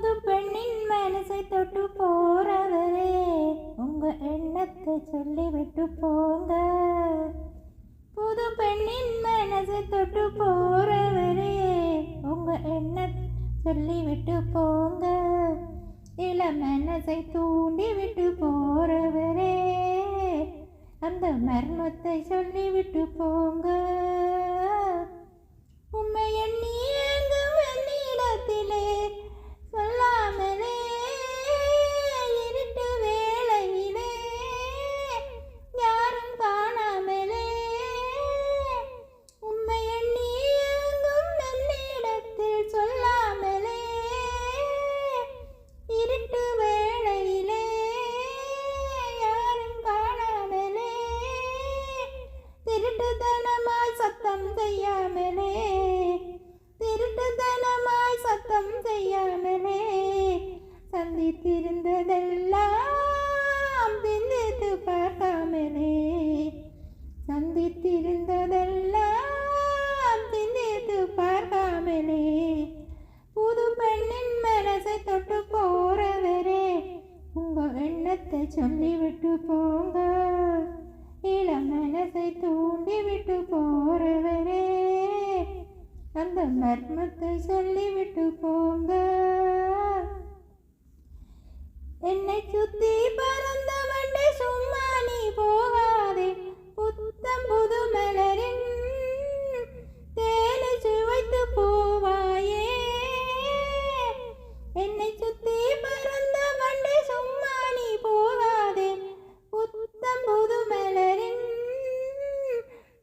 புது பெண்ணின் மனசை தொட்டு போறவரே உங்க எண்ணத்தை சொல்லிவிட்டு போங்க. புது பெண்ணின் மனசை தொட்டு போறவரே உங்க எண்ணத்தை சொல்லிவிட்டு போங்க. இள மனசை தூண்டி விட்டு போறவரே அந்த மர்மத்தை சொல்லிவிட்டு போங்க. உண்மை எண்ணி ஏங்கும் என்னிடத்திலே சொல்லாமலே இருட்டு வேளையிலே யாரும் காணாமலே உண்மை எண்ணி ஏங்கும் என்னிடத்தில் சொல்லாமலே இருட்டு வேளையிலே யாரும் காணாமலே திருட்டுத்தனமாய் சத்தம் செய்யாமலே திருட்டுத்தனமாய் சத்தம் செய்யாமலே சந்தித்திருந்ததெல்லாம் சிந்தித்து பார்க்காமலே சந்தித்திருந்ததெல்லாம் சிந்தித்து பார்க்காமலே புது பெண்ணின் மனசை தொட்டு போறவரே உங்க எண்ணத்தை சொல்லிவிட்டு போங்க. இள மனசை தூண்டி விட்டு போறவரே அந்த மர்மத்தை சொல்லிவிட்டு போங்க. என்னை சுத்தி பறந்த வண்டை சும்மா நீ போகாதே. புத்தம் புது மலரின் தேனை சுவைத்து போவாயே. என்னை சுத்தி பறந்த வண்டை சும்மா நீ போகாதே. புத்தம் புது மலரின்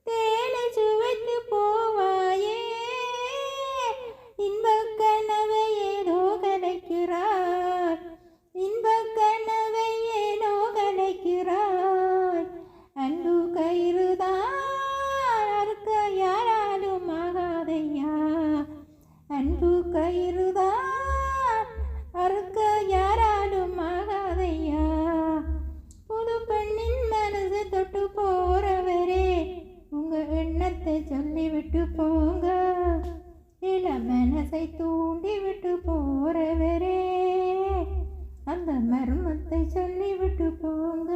தேனை சுவைத்து போவாயே. இன்பக் கனவை ஏதோ கலைக்கிறாய். இன்பக் கனவை ஏதோ கலைக்கிறாய். அன்பு கயிறுதான் அறுக்க யாராலும் ஆகாதையா. அன்பு கயிறுதான் அறுக்க யாராலும் ஆகாதையா. புது பெண்ணின் மனசை தொட்டு போறவரே உங்க எண்ணத்தை சொல்லிவிட்டு போங்க. இள மனசை தூண்டி விட்டு போறவரே அந்த மர்மத்தை சொல்லிவிட்டு போங்க.